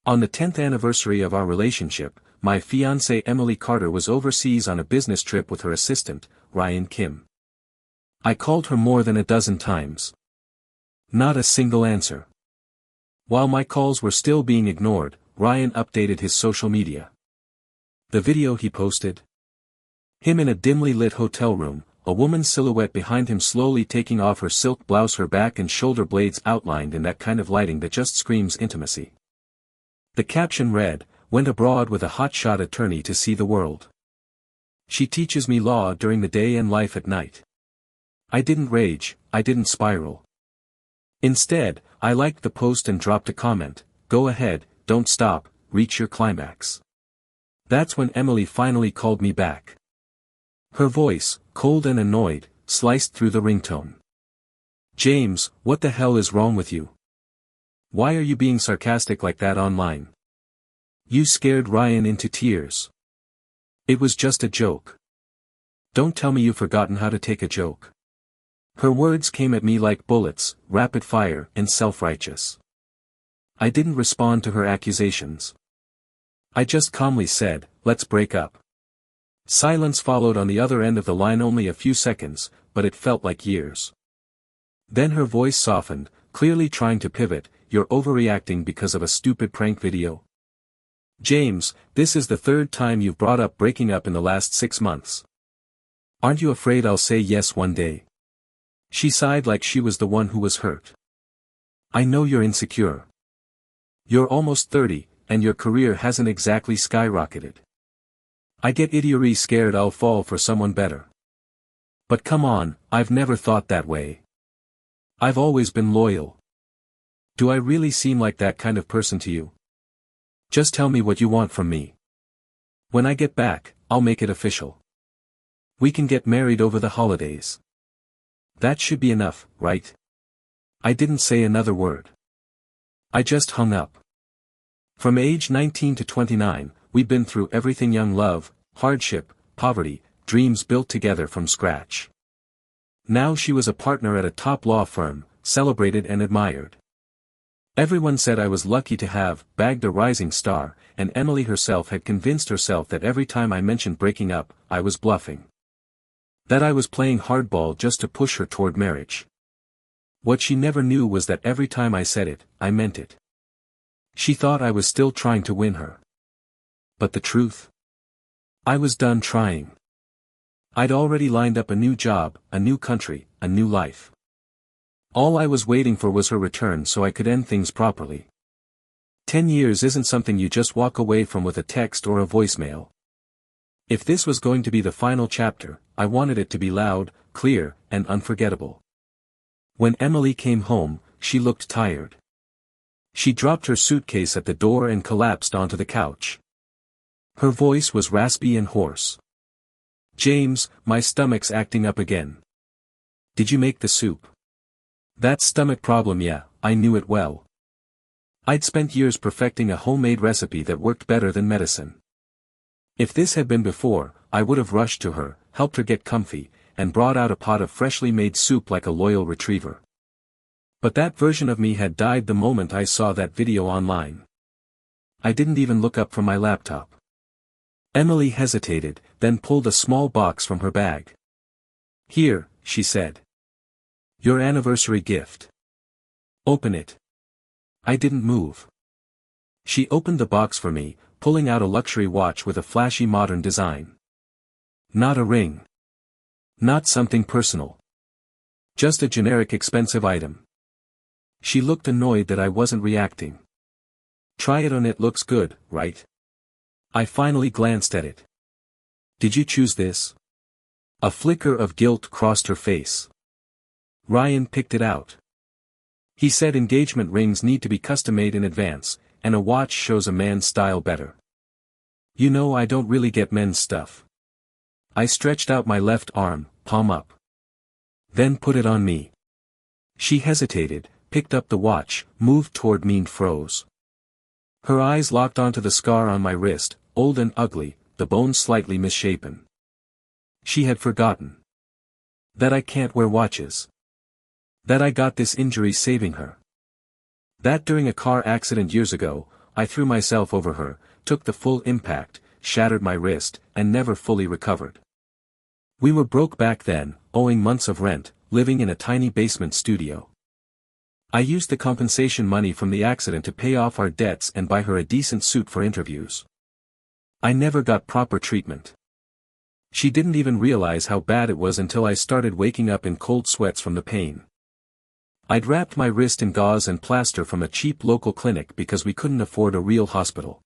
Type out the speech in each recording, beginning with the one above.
On the 10th anniversary of our relationship, my fiancée Emily Carter was overseas on a business trip with her assistant, Ryan Kim. I called her more than a dozen times. Not a single answer. While my calls were still being ignored, Ryan updated his social media. The video he posted? Him in a dimly lit hotel room, a woman's silhouette behind him slowly taking off her silk blouse, her back and shoulder blades outlined in that kind of lighting that just screams intimacy. The caption read, "Went abroad with a hotshot attorney to see the world. She teaches me law during the day and life at night." I didn't rage, I didn't spiral. Instead, I liked the post and dropped a comment, "Go ahead, don't stop, reach your climax." That's when Emily finally called me back. Her voice, cold and annoyed, sliced through the ringtone. "James, what the hell is wrong with you? Why are you being sarcastic like that online? You scared Ryan into tears. It was just a joke. Don't tell me you've forgotten how to take a joke." Her words came at me like bullets, rapid fire and self-righteous. I didn't respond to her accusations. I just calmly said, "Let's break up." Silence followed on the other end of the line, only a few seconds, but it felt like years. Then her voice softened, clearly trying to pivot. "You're overreacting because of a stupid prank video. James, this is the third time you've brought up breaking up in the last 6 months. Aren't you afraid I'll say yes one day?" She sighed like she was the one who was hurt. "I know you're insecure. You're almost 30, and your career hasn't exactly skyrocketed. I get idiocy scared I'll fall for someone better. But come on, I've never thought that way. I've always been loyal. Do I really seem like that kind of person to you? Just tell me what you want from me. When I get back, I'll make it official. We can get married over the holidays. That should be enough, right?" I didn't say another word. I just hung up. From age 19 to 29, we'd been through everything: young love, hardship, poverty, dreams built together from scratch. Now she was a partner at a top law firm, celebrated and admired. Everyone said I was lucky to have bagged a rising star, and Emily herself had convinced herself that every time I mentioned breaking up, I was bluffing. That I was playing hardball just to push her toward marriage. What she never knew was that every time I said it, I meant it. She thought I was still trying to win her. But the truth? I was done trying. I'd already lined up a new job, a new country, a new life. All I was waiting for was her return so I could end things properly. 10 years isn't something you just walk away from with a text or a voicemail. If this was going to be the final chapter, I wanted it to be loud, clear, and unforgettable. When Emily came home, she looked tired. She dropped her suitcase at the door and collapsed onto the couch. Her voice was raspy and hoarse. "James, my stomach's acting up again. Did you make the soup?" That stomach problem, yeah, I knew it well. I'd spent years perfecting a homemade recipe that worked better than medicine. If this had been before, I would have rushed to her, helped her get comfy, and brought out a pot of freshly made soup like a loyal retriever. But that version of me had died the moment I saw that video online. I didn't even look up from my laptop. Emily hesitated, then pulled a small box from her bag. "Here," she said. "Your anniversary gift. Open it." I didn't move. She opened the box for me, pulling out a luxury watch with a flashy modern design. Not a ring. Not something personal. Just a generic expensive item. She looked annoyed that I wasn't reacting. "Try it on, it looks good, right?" I finally glanced at it. "Did you choose this?" A flicker of guilt crossed her face. "Ryan picked it out. He said engagement rings need to be custom-made in advance, and a watch shows a man's style better. You know, I don't really get men's stuff." I stretched out my left arm, palm up. "Then put it on me." She hesitated, picked up the watch, moved toward me and froze. Her eyes locked onto the scar on my wrist, old and ugly, the bone slightly misshapen. She had forgotten. That I can't wear watches. That I got this injury saving her. That during a car accident years ago, I threw myself over her, took the full impact, shattered my wrist, and never fully recovered. We were broke back then, owing months of rent, living in a tiny basement studio. I used the compensation money from the accident to pay off our debts and buy her a decent suit for interviews. I never got proper treatment. She didn't even realize how bad it was until I started waking up in cold sweats from the pain. I'd wrapped my wrist in gauze and plaster from a cheap local clinic because we couldn't afford a real hospital.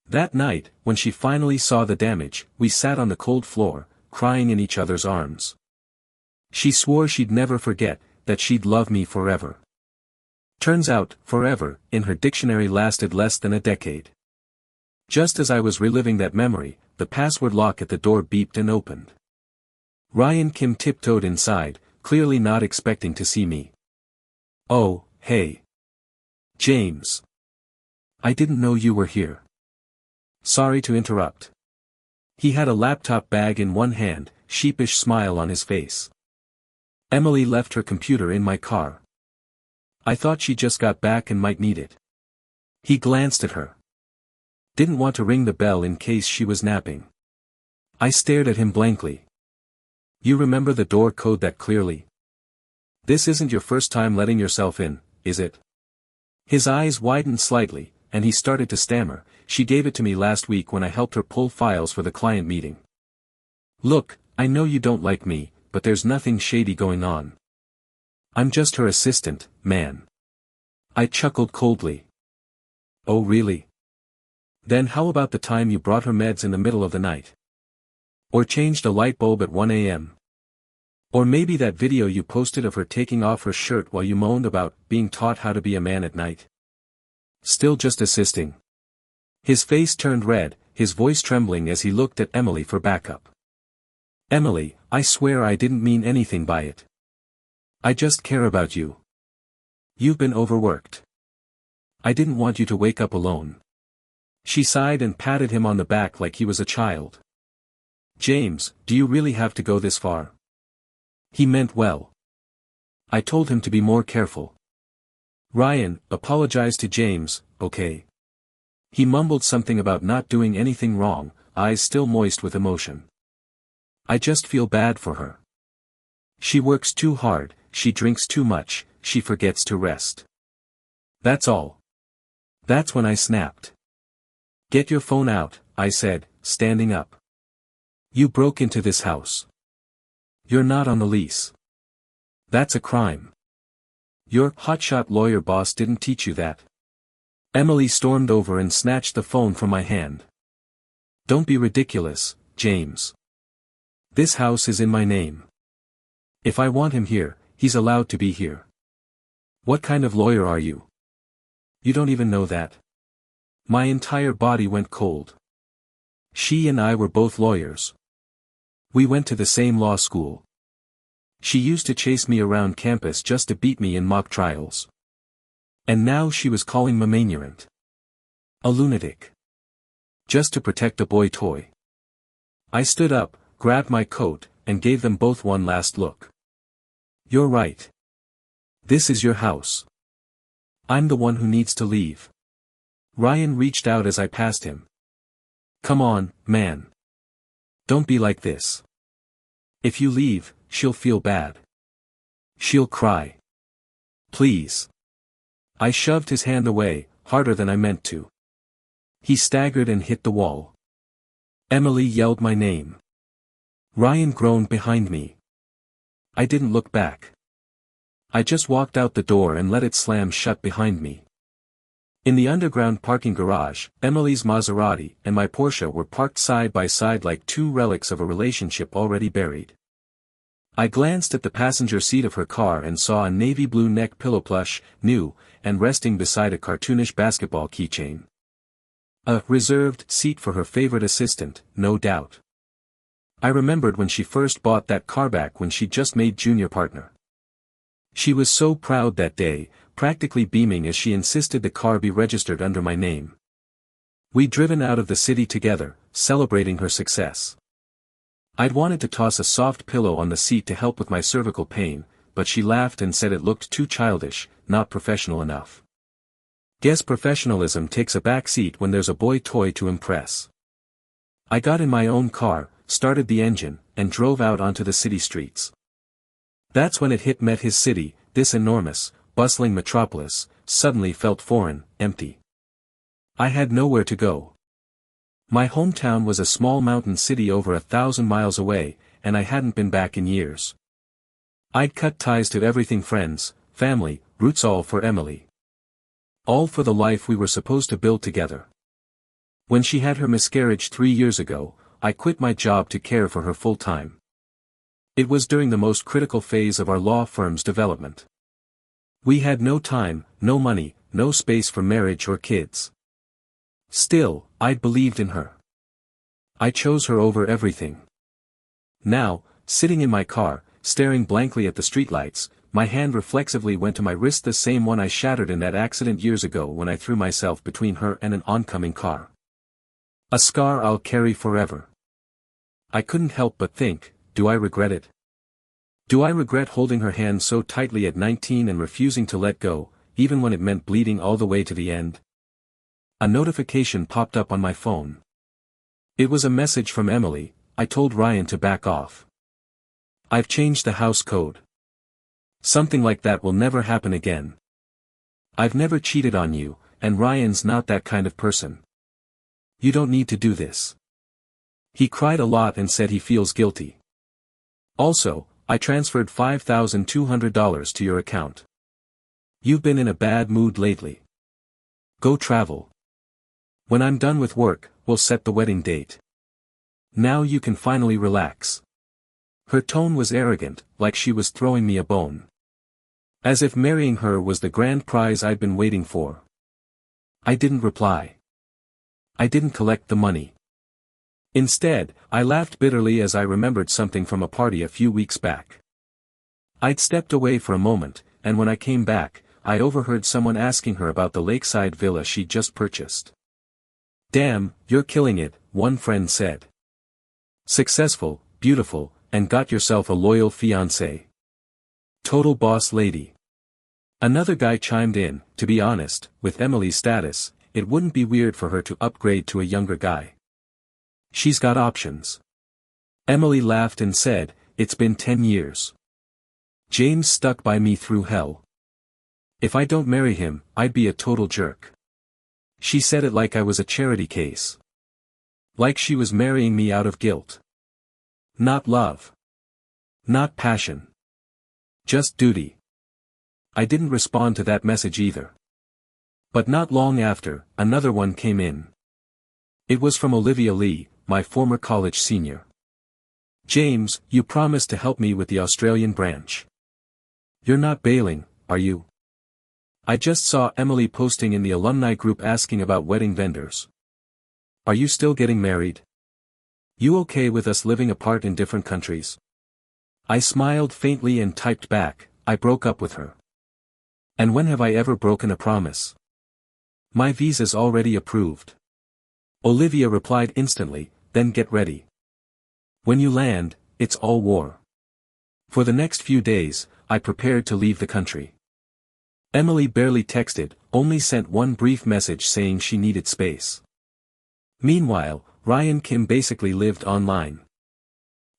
That night, when she finally saw the damage, we sat on the cold floor, crying in each other's arms. She swore she'd never forget, that she'd love me forever. Turns out, forever, in her dictionary lasted less than a decade. Just as I was reliving that memory, the password lock at the door beeped and opened. Ryan Kim tiptoed inside, clearly not expecting to see me. "Oh, hey. James. I didn't know you were here. Sorry to interrupt." He had a laptop bag in one hand, sheepish smile on his face. "Emily left her computer in my car. I thought she just got back and might need it." He glanced at her. Didn't want to ring the bell in case she was napping. I stared at him blankly. "You remember the door code that clearly? This isn't your first time letting yourself in, is it?" His eyes widened slightly, and he started to stammer. "She gave it to me last week when I helped her pull files for the client meeting. Look, I know you don't like me, but there's nothing shady going on. I'm just her assistant, man." I chuckled coldly. "Oh really? Then how about the time you brought her meds in the middle of the night? Or changed a light bulb at 1 a.m.? Or maybe that video you posted of her taking off her shirt while you moaned about being taught how to be a man at night? Still just assisting." His face turned red, his voice trembling as he looked at Emily for backup. "Emily, I swear I didn't mean anything by it. I just care about you. You've been overworked. I didn't want you to wake up alone." She sighed and patted him on the back like he was a child. "James, do you really have to go this far?" He meant well. I told him to be more careful. "Ryan, apologize to James, okay?" He mumbled something about not doing anything wrong, eyes still moist with emotion. "I just feel bad for her. She works too hard, she drinks too much, she forgets to rest. That's all." That's when I snapped. "Get your phone out," I said, standing up. "You broke into this house. You're not on the lease. That's a crime. Your hotshot lawyer boss didn't teach you that." Emily stormed over and snatched the phone from my hand. "Don't be ridiculous, James. This house is in my name. If I want him here, he's allowed to be here. What kind of lawyer are you? You don't even know that." My entire body went cold. She and I were both lawyers. We went to the same law school. She used to chase me around campus just to beat me in mock trials. And now she was calling me manurant. A lunatic. Just to protect a boy toy. I stood up, grabbed my coat, and gave them both one last look. "You're right. This is your house. I'm the one who needs to leave." Ryan reached out as I passed him. "Come on, man. Don't be like this. If you leave, she'll feel bad. She'll cry. Please." I shoved his hand away, harder than I meant to. He staggered and hit the wall. Emily yelled my name. Ryan groaned behind me. I didn't look back. I just walked out the door and let it slam shut behind me. In the underground parking garage, Emily's Maserati and my Porsche were parked side by side like two relics of a relationship already buried. I glanced at the passenger seat of her car and saw a navy blue neck pillow plush, new, and resting beside a cartoonish basketball keychain. A reserved seat for her favorite assistant, no doubt. I remembered when she first bought that car back when she just made junior partner. She was so proud that day, practically beaming as she insisted the car be registered under my name. We'd driven out of the city together, celebrating her success. I'd wanted to toss a soft pillow on the seat to help with my cervical pain, but she laughed and said it looked too childish, not professional enough. Guess professionalism takes a back seat when there's a boy toy to impress. I got in my own car, started the engine, and drove out onto the city streets. That's when it hit me. His city, this enormous, bustling metropolis, suddenly felt foreign, empty. I had nowhere to go. My hometown was a small mountain city over 1,000 miles away, and I hadn't been back in years. I'd cut ties to everything: friends, family, roots, all for Emily. All for the life we were supposed to build together. When she had her miscarriage 3 years ago, I quit my job to care for her full-time. It was during the most critical phase of our law firm's development. We had no time, no money, no space for marriage or kids. Still, I'd believed in her. I chose her over everything. Now, sitting in my car, staring blankly at the streetlights, my hand reflexively went to my wrist, the same one I shattered in that accident years ago when I threw myself between her and an oncoming car. A scar I'll carry forever. I couldn't help but think, do I regret it? Do I regret holding her hand so tightly at 19 and refusing to let go, even when it meant bleeding all the way to the end? A notification popped up on my phone. It was a message from Emily. I told Ryan to back off. I've changed the house code. Something like that will never happen again. I've never cheated on you, and Ryan's not that kind of person. You don't need to do this. He cried a lot and said he feels guilty. Also, I transferred $5,200 to your account. You've been in a bad mood lately. Go travel. When I'm done with work, we'll set the wedding date. Now you can finally relax. Her tone was arrogant, like she was throwing me a bone. As if marrying her was the grand prize I'd been waiting for. I didn't reply. I didn't collect the money. Instead, I laughed bitterly as I remembered something from a party a few weeks back. I'd stepped away for a moment, and when I came back, I overheard someone asking her about the lakeside villa she'd just purchased. "Damn, you're killing it," one friend said. "Successful, beautiful, and got yourself a loyal fiancé. Total boss lady." Another guy chimed in, "To be honest, with Emily's status, it wouldn't be weird for her to upgrade to a younger guy. She's got options." Emily laughed and said, "It's been 10 years. James stuck by me through hell. If I don't marry him, I'd be a total jerk." She said it like I was a charity case. Like she was marrying me out of guilt. Not love. Not passion. Just duty. I didn't respond to that message either. But not long after, another one came in. It was from Olivia Lee, my former college senior. "James, you promised to help me with the Australian branch. You're not bailing, are you? I just saw Emily posting in the alumni group asking about wedding vendors. Are you still getting married? You okay with us living apart in different countries?" I smiled faintly and typed back, "I broke up with her. And when have I ever broken a promise? My visa's already approved." Olivia replied instantly, "Then get ready. When you land, it's all war." For the next few days, I prepared to leave the country. Emily barely texted, only sent one brief message saying she needed space. Meanwhile, Ryan Kim basically lived online.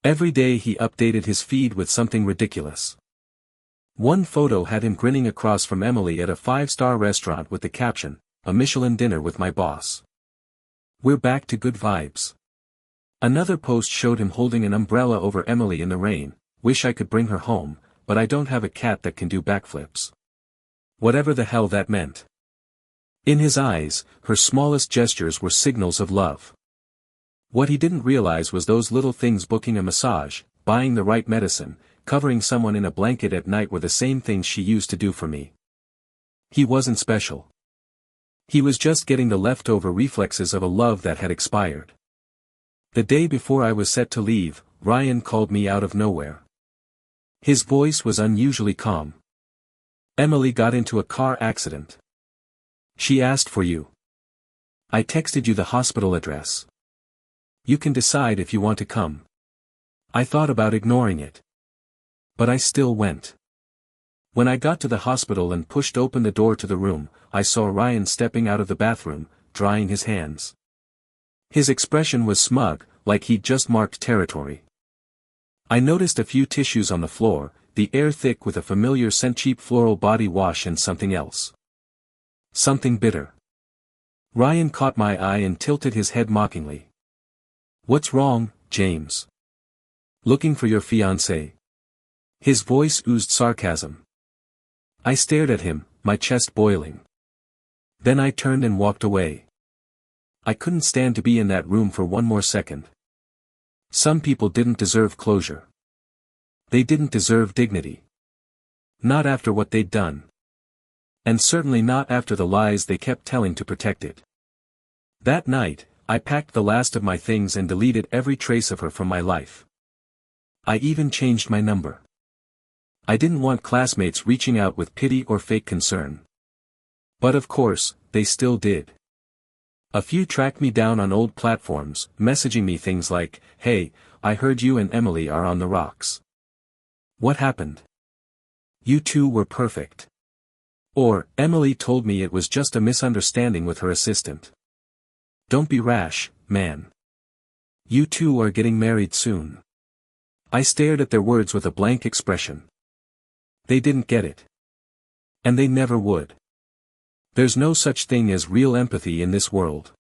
Every day he updated his feed with something ridiculous. One photo had him grinning across from Emily at a 5-star restaurant with the caption, "A Michelin dinner with my boss. We're back to good vibes." Another post showed him holding an umbrella over Emily in the rain, "Wish I could bring her home, but I don't have a cat that can do backflips." Whatever the hell that meant. In his eyes, her smallest gestures were signals of love. What he didn't realize was those little things: booking a massage, buying the right medicine, covering someone in a blanket at night were the same things she used to do for me. He wasn't special. He was just getting the leftover reflexes of a love that had expired. The day before I was set to leave, Ryan called me out of nowhere. His voice was unusually calm. "Emily got into a car accident. She asked for you. I texted you the hospital address. You can decide if you want to come." I thought about ignoring it. But I still went. When I got to the hospital and pushed open the door to the room, I saw Ryan stepping out of the bathroom, drying his hands. His expression was smug, like he'd just marked territory. I noticed a few tissues on the floor, the air thick with a familiar scent, cheap floral body wash, and something else. Something bitter. Ryan caught my eye and tilted his head mockingly. "What's wrong, James? Looking for your fiancée?" His voice oozed sarcasm. I stared at him, my chest boiling. Then I turned and walked away. I couldn't stand to be in that room for one more second. Some people didn't deserve closure. They didn't deserve dignity. Not after what they'd done. And certainly not after the lies they kept telling to protect it. That night, I packed the last of my things and deleted every trace of her from my life. I even changed my number. I didn't want classmates reaching out with pity or fake concern. But of course, they still did. A few tracked me down on old platforms, messaging me things like, "Hey, I heard you and Emily are on the rocks. What happened? You two were perfect." Or, "Emily told me it was just a misunderstanding with her assistant. Don't be rash, man. You two are getting married soon." I stared at their words with a blank expression. They didn't get it. And they never would. There's no such thing as real empathy in this world.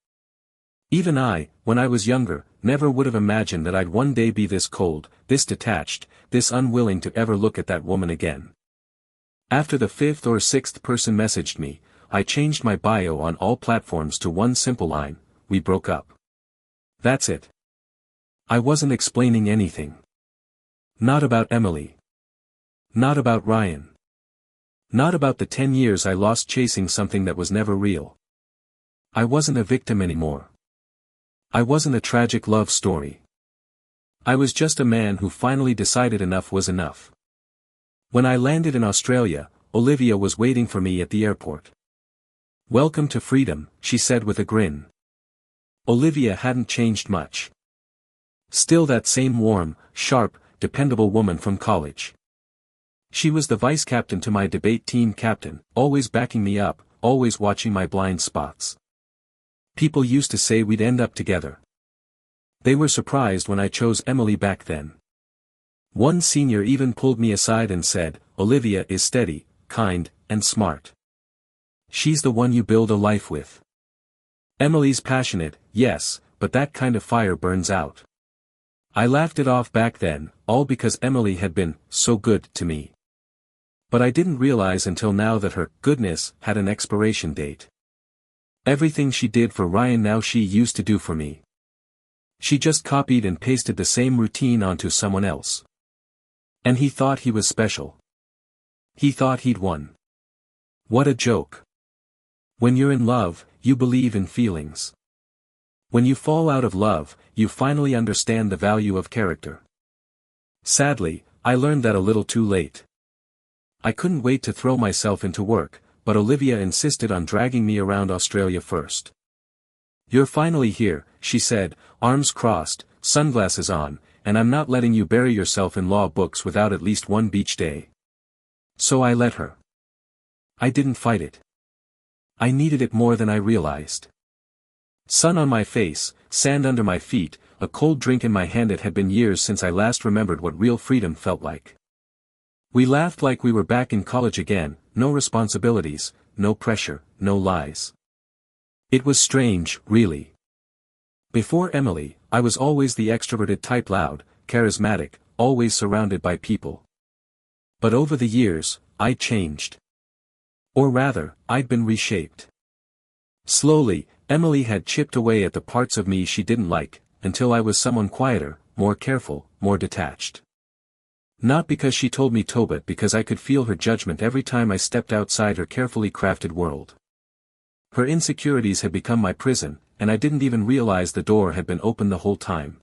Even I, when I was younger, never would have imagined that I'd one day be this cold, this detached, this unwilling to ever look at that woman again. After the fifth or sixth person messaged me, I changed my bio on all platforms to one simple line: "We broke up." That's it. I wasn't explaining anything. Not about Emily. Not about Ryan. Not about the 10 years I lost chasing something that was never real. I wasn't a victim anymore. I wasn't a tragic love story. I was just a man who finally decided enough was enough. When I landed in Australia, Olivia was waiting for me at the airport. "Welcome to freedom," she said with a grin. Olivia hadn't changed much. Still that same warm, sharp, dependable woman from college. She was the vice captain to my debate team captain, always backing me up, always watching my blind spots. People used to say we'd end up together. They were surprised when I chose Emily back then. One senior even pulled me aside and said, "Olivia is steady, kind, and smart. She's the one you build a life with. Emily's passionate, yes, but that kind of fire burns out." I laughed it off back then, all because Emily had been so good to me. But I didn't realize until now that her goodness had an expiration date. Everything she did for Ryan now she used to do for me. She just copied and pasted the same routine onto someone else. And he thought he was special. He thought he'd won. What a joke. When you're in love, you believe in feelings. When you fall out of love, you finally understand the value of character. Sadly, I learned that a little too late. I couldn't wait to throw myself into work, but Olivia insisted on dragging me around Australia first. "You're finally here," she said, arms crossed, sunglasses on, "and I'm not letting you bury yourself in law books without at least one beach day." So I let her. I didn't fight it. I needed it more than I realized. Sun on my face, sand under my feet, a cold drink in my hand. It had been years since I last remembered what real freedom felt like. We laughed like we were back in college again, no responsibilities, no pressure, no lies. It was strange, really. Before Emily, I was always the extroverted type, loud, charismatic, always surrounded by people. But over the years, I changed. Or rather, I'd been reshaped. Slowly, Emily had chipped away at the parts of me she didn't like, until I was someone quieter, more careful, more detached. Not because she told me to, but because I could feel her judgment every time I stepped outside her carefully crafted world. Her insecurities had become my prison, and I didn't even realize the door had been open the whole time.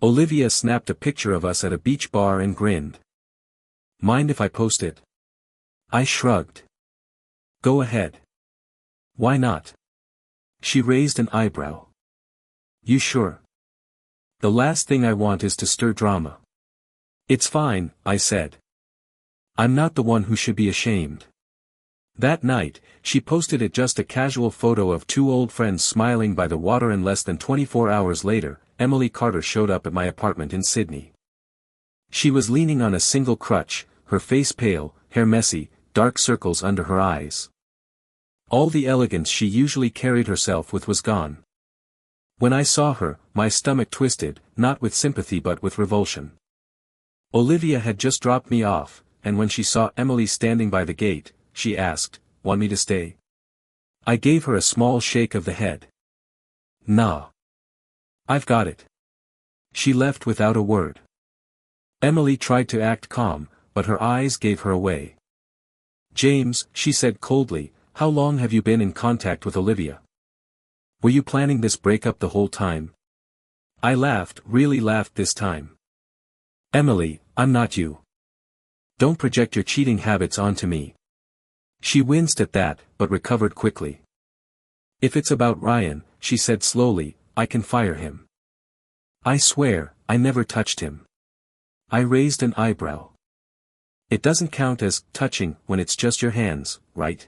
Olivia snapped a picture of us at a beach bar and grinned. "Mind if I post it?" I shrugged. "Go ahead." "Why not?" She raised an eyebrow. "You sure?" "The last thing I want is to stir drama." "It's fine," I said. I'm not the one who should be ashamed. That night, she posted it just a casual photo of two old friends smiling by the water, and less than 24 hours later, Emily Carter showed up at my apartment in Sydney. She was leaning on a single crutch, her face pale, hair messy, dark circles under her eyes. All the elegance she usually carried herself with was gone. When I saw her, my stomach twisted, not with sympathy but with revulsion. Olivia had just dropped me off, and when she saw Emily standing by the gate, she asked, "Want me to stay?" I gave her a small shake of the head. "Nah. I've got it." She left without a word. Emily tried to act calm, but her eyes gave her away. "James," she said coldly, "how long have you been in contact with Olivia? Were you planning this breakup the whole time?" I laughed, really laughed this time. "Emily, I'm not you. Don't project your cheating habits onto me." She winced at that, but recovered quickly. "If it's about Ryan," she said slowly, "I can fire him. I swear, I never touched him." I raised an eyebrow. "It doesn't count as touching when it's just your hands, right?"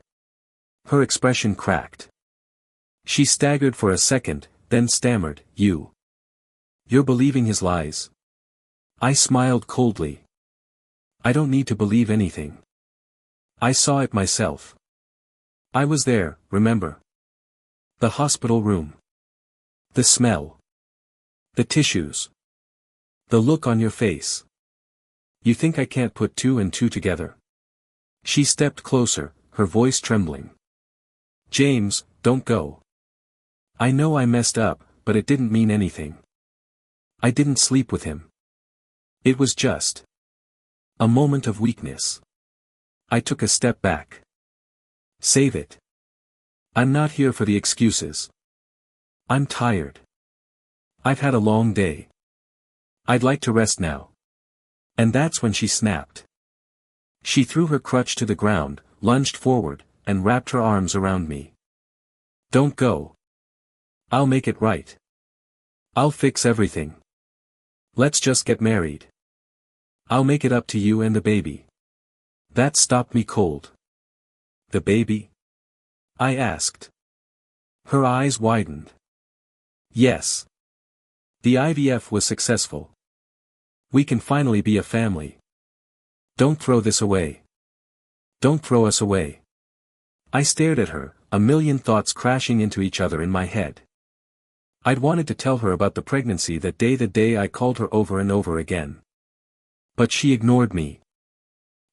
Her expression cracked. She staggered for a second, then stammered, You're believing his lies?" I smiled coldly. "I don't need to believe anything. I saw it myself. I was there, remember? The hospital room. The smell. The tissues. The look on your face. You think I can't put two and two together?" She stepped closer, her voice trembling. "James, don't go. I know I messed up, but it didn't mean anything. I didn't sleep with him. It was just a moment of weakness." I took a step back. "Save it. I'm not here for the excuses. I'm tired. I've had a long day. I'd like to rest now." And that's when she snapped. She threw her crutch to the ground, lunged forward, and wrapped her arms around me. "Don't go. I'll make it right. I'll fix everything. Let's just get married. I'll make it up to you and the baby." That stopped me cold. "The baby?" I asked. Her eyes widened. "Yes. The IVF was successful. We can finally be a family. Don't throw this away. Don't throw us away." I stared at her, a million thoughts crashing into each other in my head. I'd wanted to tell her about the pregnancy that day, the day I called her over and over again. But she ignored me.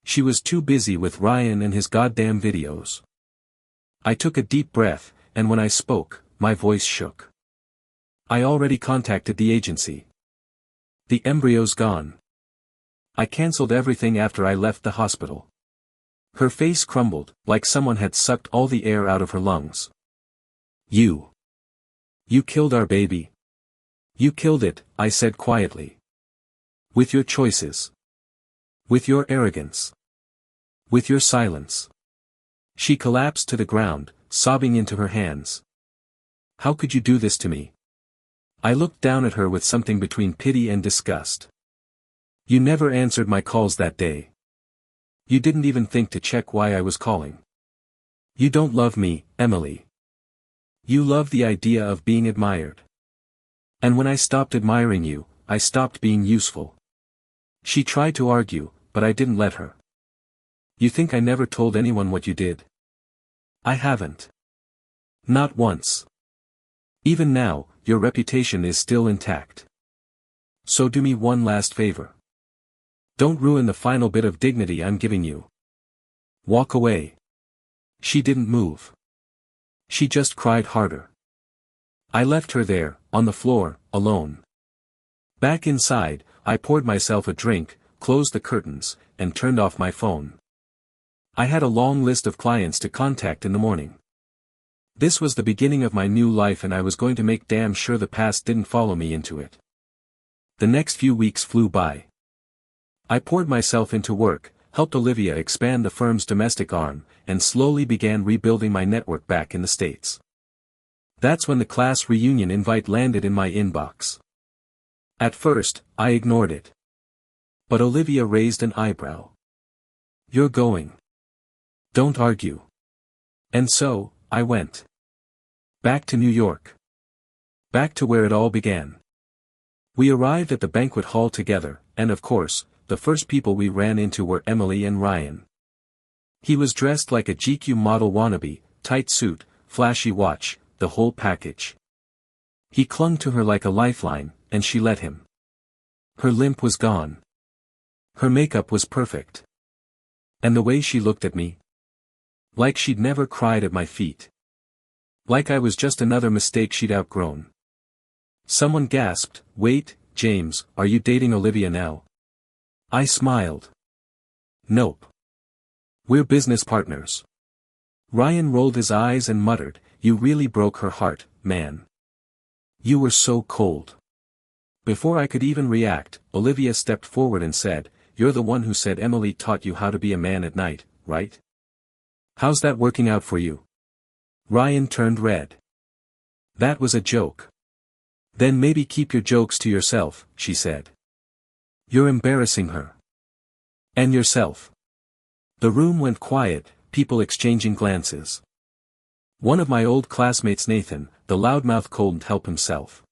She was too busy with Ryan and his goddamn videos. I took a deep breath, and when I spoke, my voice shook. "I already contacted the agency. The embryo's gone. I cancelled everything after I left the hospital." Her face crumbled, like someone had sucked all the air out of her lungs. You killed our baby. You killed it," I said quietly. "With your choices. With your arrogance. With your silence." She collapsed to the ground, sobbing into her hands. "How could you do this to me?" I looked down at her with something between pity and disgust. "You never answered my calls that day. You didn't even think to check why I was calling. You don't love me, Emily. You love the idea of being admired. And when I stopped admiring you, I stopped being useful." She tried to argue, but I didn't let her. "You think I never told anyone what you did?" I haven't. Not once. Even now, your reputation is still intact. So do me one last favor. Don't ruin the final bit of dignity I'm giving you. Walk away." She didn't move. She just cried harder. I left her there, on the floor, alone. Back inside, I poured myself a drink, closed the curtains, and turned off my phone. I had a long list of clients to contact in the morning. This was the beginning of my new life, and I was going to make damn sure the past didn't follow me into it. The next few weeks flew by. I poured myself into work, helped Olivia expand the firm's domestic arm, and slowly began rebuilding my network back in the States. That's when the class reunion invite landed in my inbox. At first, I ignored it. But Olivia raised an eyebrow. You're going. Don't argue. And so, I went. Back to New York. Back to where it all began. We arrived at the banquet hall together, and of course, the first people we ran into were Emily and Ryan. He was dressed like a GQ model wannabe, tight suit, flashy watch, the whole package. He clung to her like a lifeline, and she let him. Her limp was gone. Her makeup was perfect. And the way she looked at me. Like she'd never cried at my feet. Like I was just another mistake she'd outgrown. Someone gasped, "Wait, James, are you dating Olivia now?" I smiled. Nope. We're business partners. Ryan rolled his eyes and muttered, "You really broke her heart, man. You were so cold." Before I could even react, Olivia stepped forward and said, "You're the one who said Emily taught you how to be a man at night, right? How's that working out for you?" Ryan turned red. "That was a joke." "Then maybe keep your jokes to yourself," she said. "You're embarrassing her. And yourself." The room went quiet, people exchanging glances. One of my old classmates, Nathan, the loudmouth, couldn't help himself.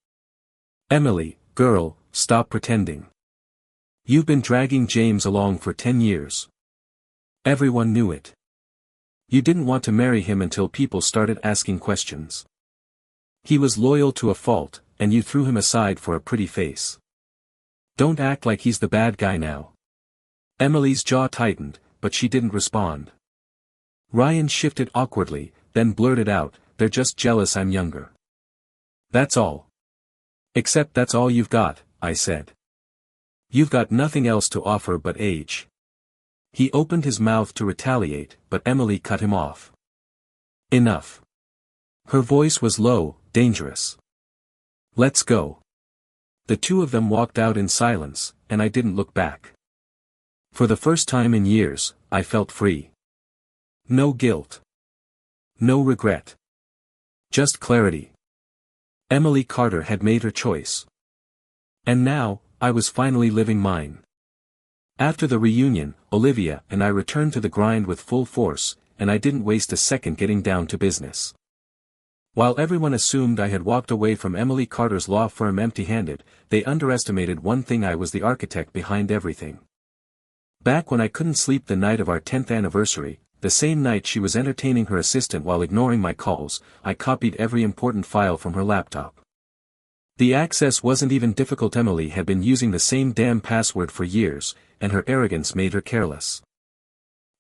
"Emily, girl, stop pretending. You've been dragging James along for 10 years. Everyone knew it. You didn't want to marry him until people started asking questions. He was loyal to a fault, and you threw him aside for a pretty face. Don't act like he's the bad guy now." Emily's jaw tightened, but she didn't respond. Ryan shifted awkwardly, then blurted out, "They're just jealous I'm younger. That's all." "Except that's all you've got," I said. "You've got nothing else to offer but age." He opened his mouth to retaliate, but Emily cut him off. "Enough." Her voice was low, dangerous. "Let's go." The two of them walked out in silence, and I didn't look back. For the first time in years, I felt free. No guilt. No regret. Just clarity. Emily Carter had made her choice. And now, I was finally living mine. After the reunion, Olivia and I returned to the grind with full force, and I didn't waste a second getting down to business. While everyone assumed I had walked away from Emily Carter's law firm empty-handed, they underestimated one thing: I was the architect behind everything. Back when I couldn't sleep the night of our 10th anniversary, the same night she was entertaining her assistant while ignoring my calls, I copied every important file from her laptop. The access wasn't even difficult. Emily had been using the same damn password for years, and her arrogance made her careless.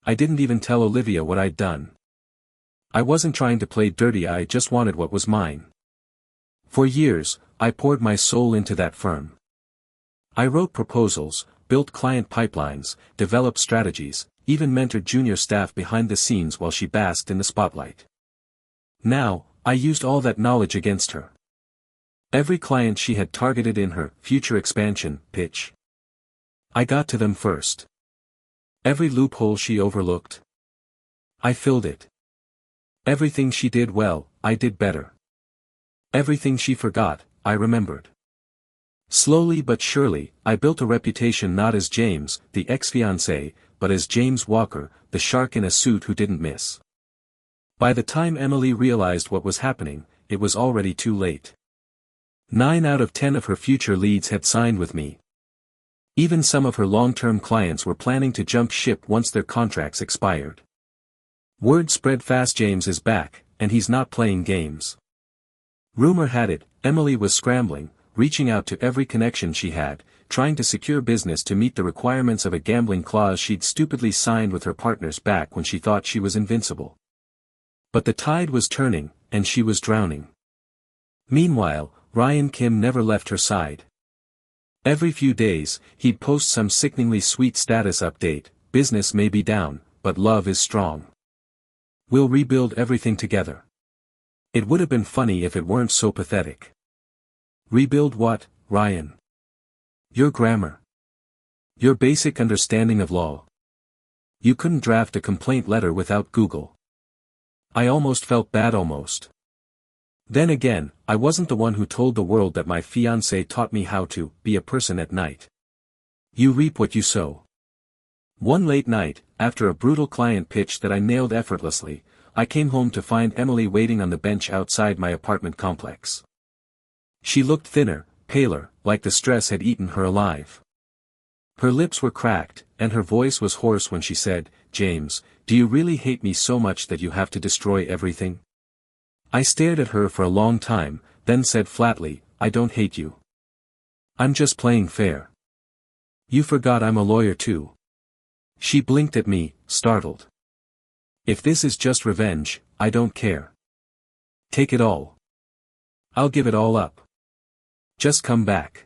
I didn't even tell Olivia what I'd done. I wasn't trying to play dirty, I just wanted what was mine. For years, I poured my soul into that firm. I wrote proposals, built client pipelines, developed strategies, even mentored junior staff behind the scenes while she basked in the spotlight. Now, I used all that knowledge against her. Every client she had targeted in her future expansion pitch. I got to them first. Every loophole she overlooked, I filled it. Everything she did well, I did better. Everything she forgot, I remembered. Slowly but surely, I built a reputation not as James, the ex-fiancé, but as James Walker, the shark in a suit who didn't miss. By the time Emily realized what was happening, it was already too late. 9 out of 10 of her future leads had signed with me. Even some of her long-term clients were planning to jump ship once their contracts expired. Word spread fast: James is back, and he's not playing games. Rumor had it, Emily was scrambling, reaching out to every connection she had, trying to secure business to meet the requirements of a gambling clause she'd stupidly signed with her partners back when she thought she was invincible. But the tide was turning, and she was drowning. Meanwhile, Ryan Kim never left her side. Every few days, he'd post some sickeningly sweet status update: "Business may be down, but love is strong. We'll rebuild everything together." It would have been funny if it weren't so pathetic. Rebuild what, Ryan? Your grammar. Your basic understanding of law. You couldn't draft a complaint letter without Google. I almost felt bad. Almost. Then again, I wasn't the one who told the world that my fiancé taught me how to be a person at night. You reap what you sow. One late night, after a brutal client pitch that I nailed effortlessly, I came home to find Emily waiting on the bench outside my apartment complex. She looked thinner, paler, like the stress had eaten her alive. Her lips were cracked, and her voice was hoarse when she said, "James, do you really hate me so much that you have to destroy everything?" I stared at her for a long time, then said flatly, "I don't hate you. I'm just playing fair. You forgot I'm a lawyer too." She blinked at me, startled. "If this is just revenge, I don't care. Take it all. I'll give it all up. Just come back.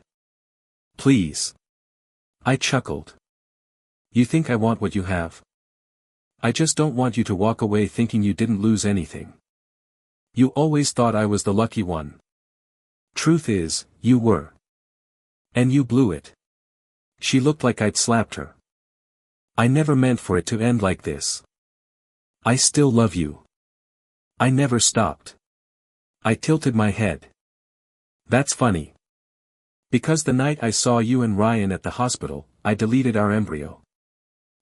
Please." I chuckled. "You think I want what you have? I just don't want you to walk away thinking you didn't lose anything. You always thought I was the lucky one. Truth is, you were. And you blew it." She looked like I'd slapped her. "I never meant for it to end like this. I still love you. I never stopped." I tilted my head. "That's funny. Because the night I saw you and Ryan at the hospital, I deleted our embryo."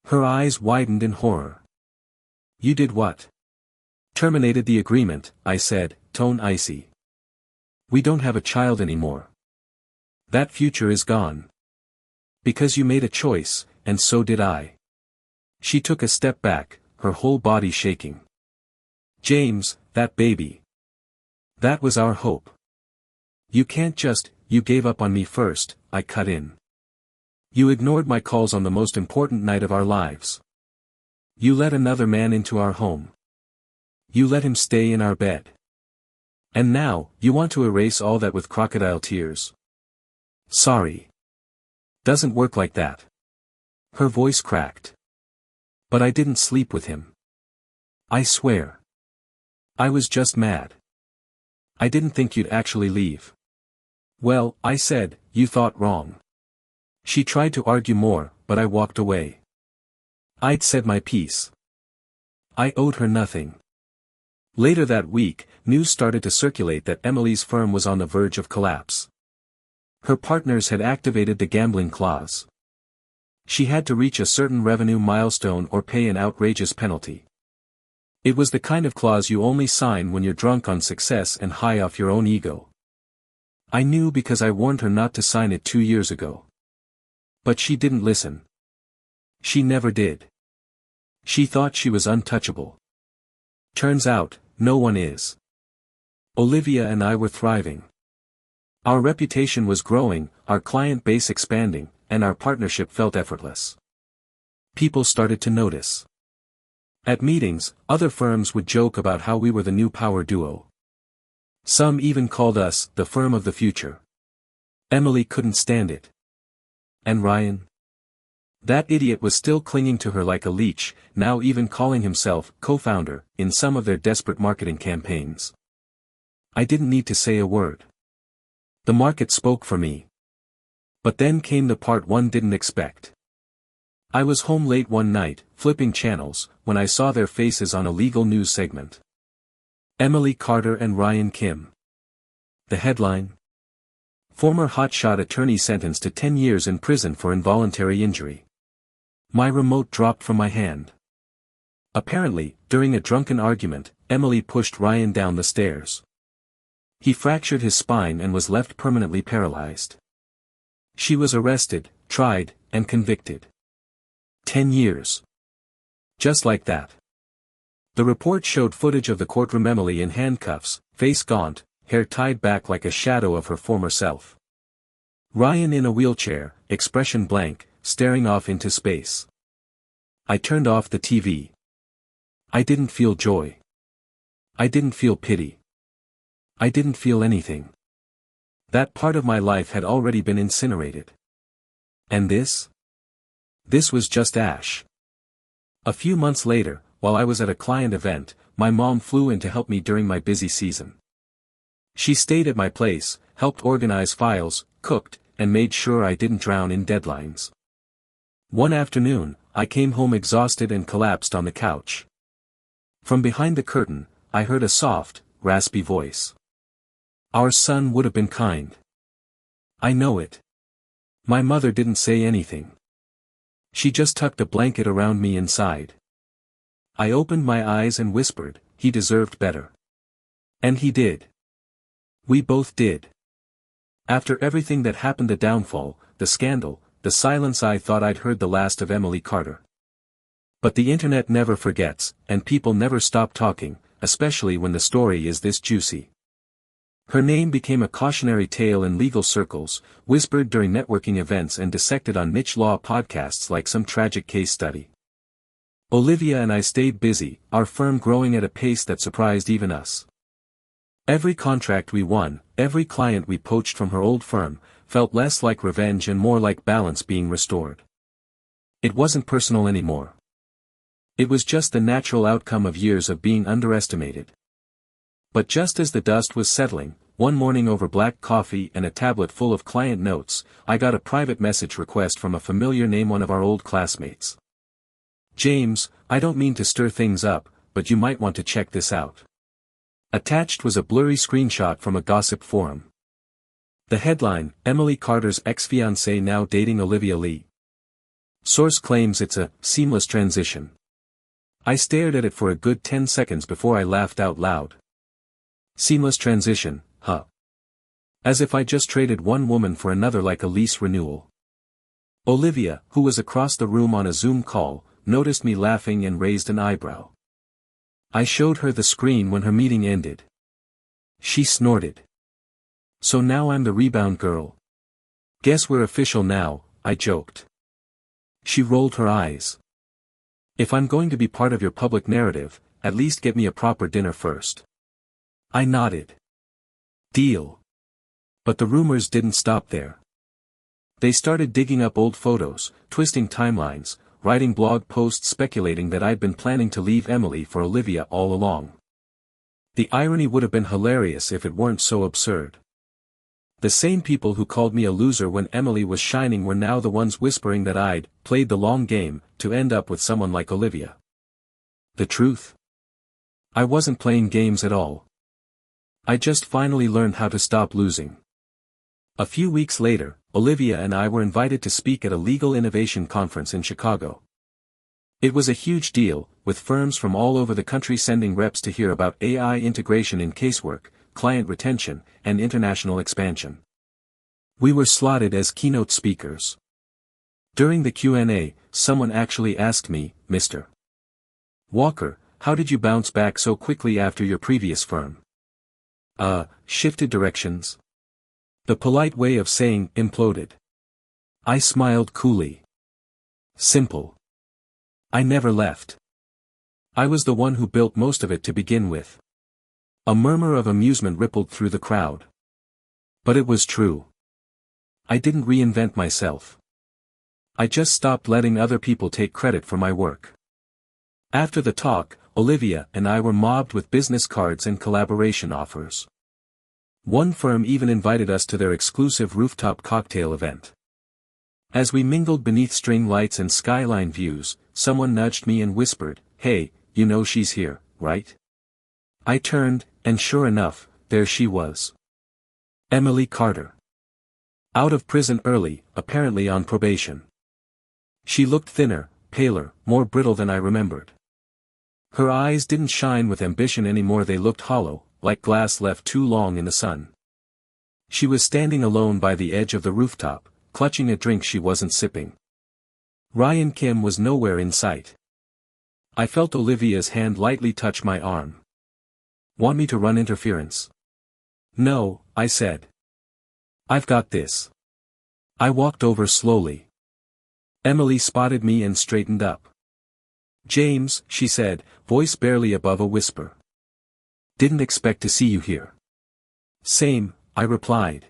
Her eyes widened in horror. "You did what?" "Terminated the agreement," I said, tone icy. "We don't have a child anymore. That future is gone. Because you made a choice, and so did I." She took a step back, her whole body shaking. "James, that baby. That was our hope. You can't just, you gave up on me first," I cut in. "You ignored my calls on the most important night of our lives. You let another man into our home. You let him stay in our bed. And now, you want to erase all that with crocodile tears. Sorry. Doesn't work like that." Her voice cracked. "But I didn't sleep with him. I swear. I was just mad. I didn't think you'd actually leave." "Well," I said, "you thought wrong." She tried to argue more, but I walked away. I'd said my piece. I owed her nothing. Later that week, news started to circulate that Emily's firm was on the verge of collapse. Her partners had activated the gambling clause. She had to reach a certain revenue milestone or pay an outrageous penalty. It was the kind of clause you only sign when you're drunk on success and high off your own ego. I knew because I warned her not to sign it 2 years ago. But she didn't listen. She never did. She thought she was untouchable. Turns out, no one is. Olivia and I were thriving. Our reputation was growing, our client base expanding, and our partnership felt effortless. People started to notice. At meetings, other firms would joke about how we were the new power duo. Some even called us the firm of the future. Emily couldn't stand it. And Ryan? That idiot was still clinging to her like a leech, now even calling himself co-founder in some of their desperate marketing campaigns. I didn't need to say a word. The market spoke for me. But then came the part one didn't expect. I was home late one night, flipping channels, when I saw their faces on a legal news segment. Emily Carter and Ryan Kim. The headline: Former hotshot attorney sentenced to 10 years in prison for involuntary injury. My remote dropped from my hand. Apparently, during a drunken argument, Emily pushed Ryan down the stairs. He fractured his spine and was left permanently paralyzed. She was arrested, tried, and convicted. 10 years. Just like that. The report showed footage of the courtroom: Emily in handcuffs, face gaunt, hair tied back like a shadow of her former self. Ryan in a wheelchair, expression blank, staring off into space. I turned off the TV. I didn't feel joy. I didn't feel pity. I didn't feel anything. That part of my life had already been incinerated. And this? This was just ash. A few months later, while I was at a client event, my mom flew in to help me during my busy season. She stayed at my place, helped organize files, cooked, and made sure I didn't drown in deadlines. One afternoon, I came home exhausted and collapsed on the couch. From behind the curtain, I heard a soft, raspy voice. "Our son would have been kind. I know it. My mother didn't say anything. She just tucked a blanket around me inside. I opened my eyes and whispered, he deserved better. And he did. We both did. After everything that happened, the downfall, the scandal, the silence, I thought I'd heard the last of Emily Carter. But the internet never forgets, and people never stop talking, especially when the story is this juicy. Her name became a cautionary tale in legal circles, whispered during networking events and dissected on niche law podcasts like some tragic case study. Olivia and I stayed busy, our firm growing at a pace that surprised even us. Every contract we won, every client we poached from her old firm, felt less like revenge and more like balance being restored. It wasn't personal anymore. It was just the natural outcome of years of being underestimated. But just as the dust was settling, one morning over black coffee and a tablet full of client notes, I got a private message request from a familiar name, one of our old classmates. James, I don't mean to stir things up, but you might want to check this out. Attached was a blurry screenshot from a gossip forum. The headline, Emily Carter's ex-fiancée now dating Olivia Lee. Source claims it's a seamless transition. I stared at it for a good 10 seconds before I laughed out loud. Seamless transition, huh? As if I just traded one woman for another like a lease renewal. Olivia, who was across the room on a Zoom call, noticed me laughing and raised an eyebrow. I showed her the screen when her meeting ended. She snorted. So now I'm the rebound girl. Guess we're official now, I joked. She rolled her eyes. If I'm going to be part of your public narrative, at least get me a proper dinner first. I nodded. Deal. But the rumors didn't stop there. They started digging up old photos, twisting timelines, writing blog posts speculating that I'd been planning to leave Emily for Olivia all along. The irony would have been hilarious if it weren't so absurd. The same people who called me a loser when Emily was shining were now the ones whispering that I'd played the long game to end up with someone like Olivia. The truth? I wasn't playing games at all. I just finally learned how to stop losing. A few weeks later, Olivia and I were invited to speak at a legal innovation conference in Chicago. It was a huge deal, with firms from all over the country sending reps to hear about AI integration in casework, client retention, and international expansion. We were slotted as keynote speakers. During the Q&A, someone actually asked me, Mr. Walker, how did you bounce back so quickly after your previous firm? Shifted directions. The polite way of saying imploded. I smiled coolly. Simple. I never left. I was the one who built most of it to begin with. A murmur of amusement rippled through the crowd. But it was true. I didn't reinvent myself. I just stopped letting other people take credit for my work. After the talk, Olivia and I were mobbed with business cards and collaboration offers. One firm even invited us to their exclusive rooftop cocktail event. As we mingled beneath string lights and skyline views, someone nudged me and whispered, "Hey, you know she's here, right?" I turned, and sure enough, there she was. Emily Carter. Out of prison early, apparently on probation. She looked thinner, paler, more brittle than I remembered. Her eyes didn't shine with ambition anymore, they looked hollow, like glass left too long in the sun. She was standing alone by the edge of the rooftop, clutching a drink she wasn't sipping. Ryan Kim was nowhere in sight. I felt Olivia's hand lightly touch my arm. "Want me to run interference?" "No," I said. "I've got this." I walked over slowly. Emily spotted me and straightened up. "James," she said, voice barely above a whisper. "Didn't expect to see you here." "Same," I replied.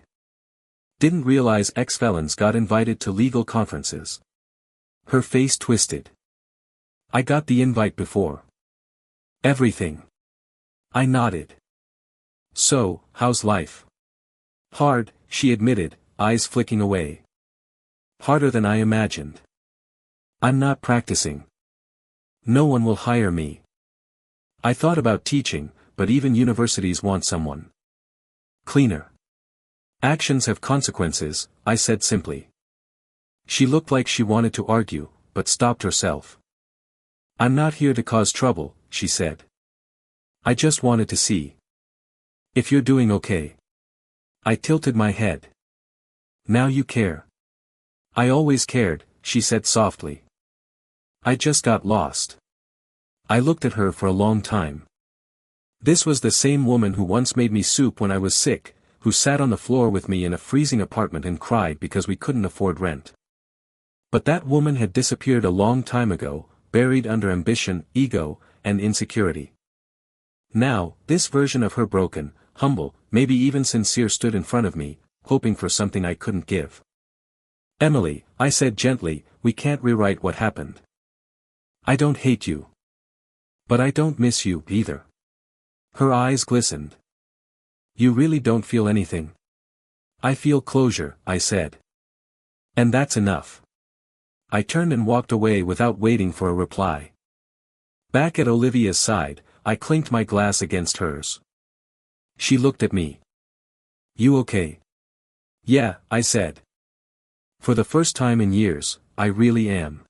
"Didn't realize ex-felons got invited to legal conferences." Her face twisted. "I got the invite before." "Everything." I nodded. "So, how's life?" "Hard," she admitted, eyes flicking away. "Harder than I imagined. I'm not practicing. No one will hire me. I thought about teaching, but even universities want someone. Cleaner. Actions have consequences," I said simply. She looked like she wanted to argue, but stopped herself. "I'm not here to cause trouble," she said. "I just wanted to see if you're doing okay." I tilted my head. "Now you care." "I always cared," she said softly. "I just got lost." I looked at her for a long time. This was the same woman who once made me soup when I was sick, who sat on the floor with me in a freezing apartment and cried because we couldn't afford rent. But that woman had disappeared a long time ago, buried under ambition, ego, and insecurity. Now, this version of her broken, humble, maybe even sincere stood in front of me, hoping for something I couldn't give. "Emily," I said gently, "we can't rewrite what happened. I don't hate you. But I don't miss you, either." Her eyes glistened. "You really don't feel anything?" "I feel closure," I said. "And that's enough." I turned and walked away without waiting for a reply. Back at Olivia's side, I clinked my glass against hers. She looked at me. "You okay?" "Yeah," I said. "For the first time in years, I really am."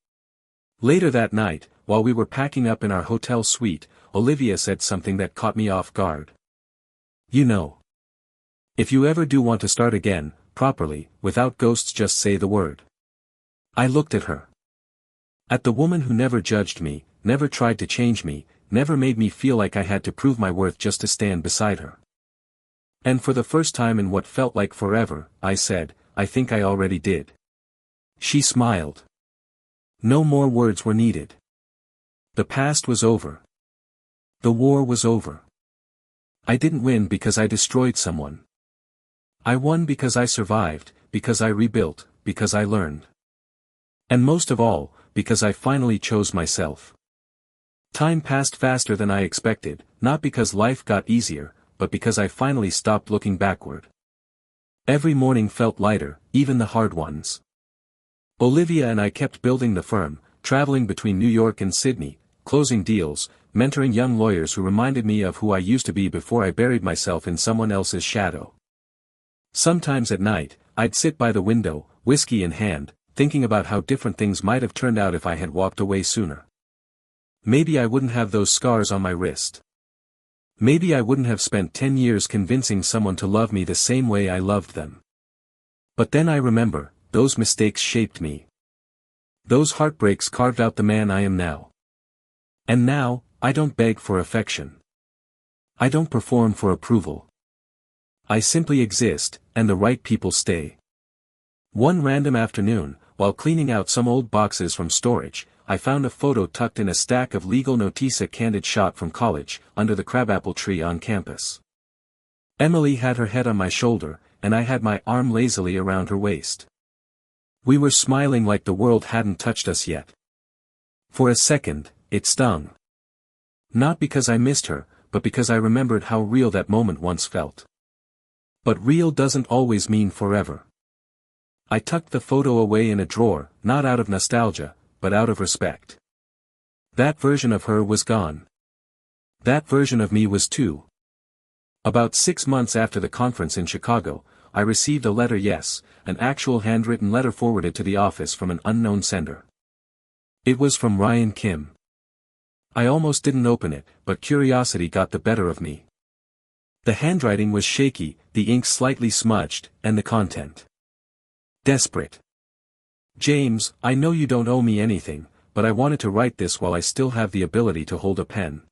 Later that night, while we were packing up in our hotel suite, Olivia said something that caught me off guard. "You know, if you ever do want to start again, properly, without ghosts, just say the word." I looked at her. At the woman who never judged me, never tried to change me, never made me feel like I had to prove my worth just to stand beside her. And for the first time in what felt like forever, I said, "I think I already did." She smiled. No more words were needed. The past was over. The war was over. I didn't win because I destroyed someone. I won because I survived, because I rebuilt, because I learned. And most of all, because I finally chose myself. Time passed faster than I expected, not because life got easier, but because I finally stopped looking backward. Every morning felt lighter, even the hard ones. Olivia and I kept building the firm, traveling between New York and Sydney, closing deals, mentoring young lawyers who reminded me of who I used to be before I buried myself in someone else's shadow. Sometimes at night, I'd sit by the window, whiskey in hand, thinking about how different things might have turned out if I had walked away sooner. Maybe I wouldn't have those scars on my wrist. Maybe I wouldn't have spent 10 years convincing someone to love me the same way I loved them. But then I remember, those mistakes shaped me. Those heartbreaks carved out the man I am now. And now, I don't beg for affection. I don't perform for approval. I simply exist, and the right people stay. One random afternoon, while cleaning out some old boxes from storage, I found a photo tucked in a stack of legal notice, a candid shot from college, under the crabapple tree on campus. Emily had her head on my shoulder, and I had my arm lazily around her waist. We were smiling like the world hadn't touched us yet. For a second, it stung. Not because I missed her, but because I remembered how real that moment once felt. But real doesn't always mean forever. I tucked the photo away in a drawer, not out of nostalgia, but out of respect. That version of her was gone. That version of me was too. About 6 months after the conference in Chicago, I received a letter, yes, an actual handwritten letter forwarded to the office from an unknown sender. It was from Ryan Kim. I almost didn't open it, but curiosity got the better of me. The handwriting was shaky, the ink slightly smudged, and the content desperate. "James, I know you don't owe me anything, but I wanted to write this while I still have the ability to hold a pen.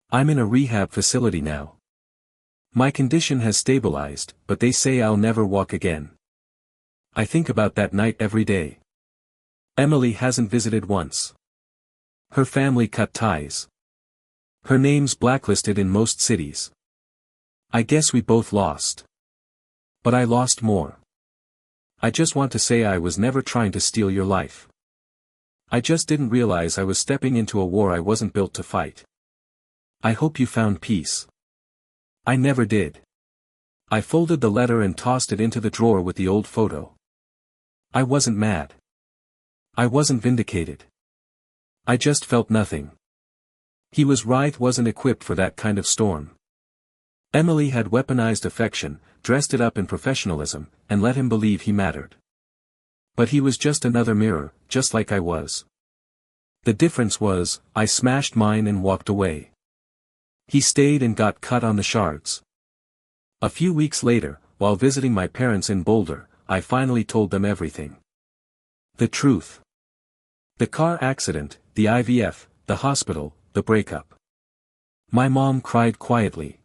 I'm in a rehab facility now. My condition has stabilized, but they say I'll never walk again. I think about that night every day. Emily hasn't visited once. Her family cut ties. Her name's blacklisted in most cities. I guess we both lost. But I lost more. I just want to say I was never trying to steal your life. I just didn't realize I was stepping into a war I wasn't built to fight. I hope you found peace." I never did. I folded the letter and tossed it into the drawer with the old photo. I wasn't mad. I wasn't vindicated. I just felt nothing. He was right, wasn't equipped for that kind of storm. Emily had weaponized affection, dressed it up in professionalism, and let him believe he mattered. But he was just another mirror, just like I was. The difference was, I smashed mine and walked away. He stayed and got cut on the shards. A few weeks later, while visiting my parents in Boulder, I finally told them everything. The truth. The car accident, the IVF, the hospital, the breakup. My mom cried quietly.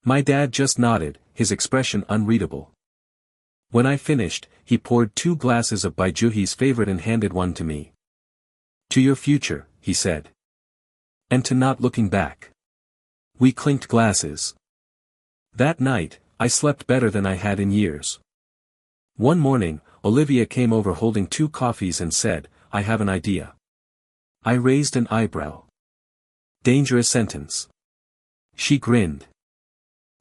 My dad just nodded, his expression unreadable. When I finished, he poured 2 glasses of Baijuhi's favorite and handed one to me. To your future, he said. And to not looking back. We clinked glasses. That night, I slept better than I had in years. One morning, Olivia came over holding 2 coffees and said, I have an idea. I raised an eyebrow. Dangerous sentence. She grinned.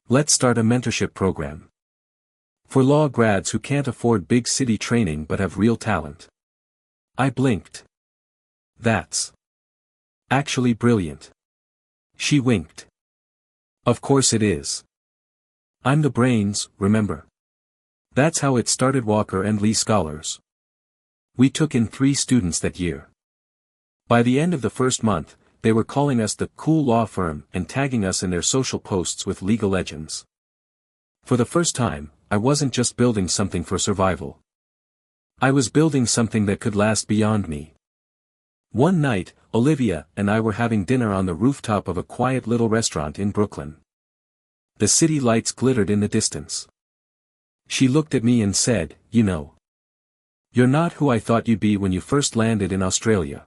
Let's start a mentorship program. For law grads who can't afford big city training but have real talent. I blinked. That's actually brilliant. She winked. Of course it is. I'm the brains, remember? That's how it started. Walker and Lee Scholars. We took in 3 students that year. By the end of the first month, they were calling us the cool law firm and tagging us in their social posts with legal legends. For the first time, I wasn't just building something for survival. I was building something that could last beyond me. One night, Olivia and I were having dinner on the rooftop of a quiet little restaurant in Brooklyn. The city lights glittered in the distance. She looked at me and said, you know. You're not who I thought you'd be when you first landed in Australia.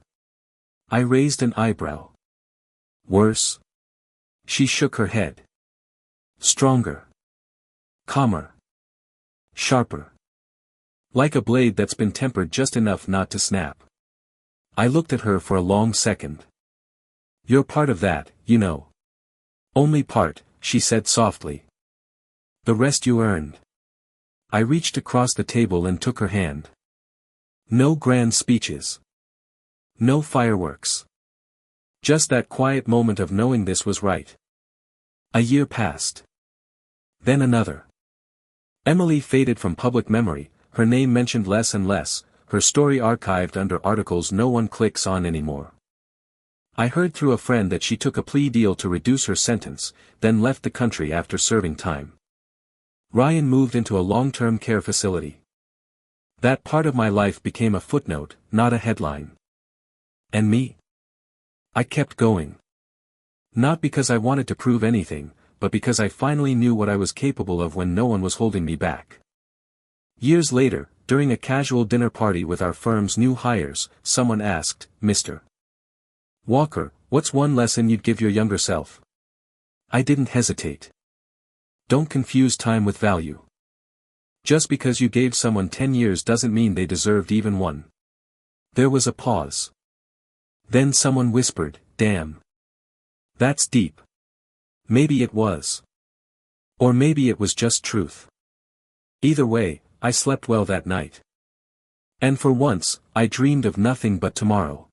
I raised an eyebrow. Worse? She shook her head. Stronger. Calmer. Sharper. Like a blade that's been tempered just enough not to snap. I looked at her for a long second. You're part of that, you know. Only part, she said softly. The rest you earned. I reached across the table and took her hand. No grand speeches. No fireworks. Just that quiet moment of knowing this was right. A year passed. Then another. Emily faded from public memory, her name mentioned less and less, her story archived under articles no one clicks on anymore. I heard through a friend that she took a plea deal to reduce her sentence, then left the country after serving time. Ryan moved into a long-term care facility. That part of my life became a footnote, not a headline. And me? I kept going. Not because I wanted to prove anything, but because I finally knew what I was capable of when no one was holding me back. Years later, during a casual dinner party with our firm's new hires, someone asked, Mr. Walker, what's one lesson you'd give your younger self? I didn't hesitate. Don't confuse time with value. Just because you gave someone 10 years doesn't mean they deserved even one. There was a pause. Then someone whispered, damn. That's deep. Maybe it was. Or maybe it was just truth. Either way, I slept well that night. And for once, I dreamed of nothing but tomorrow.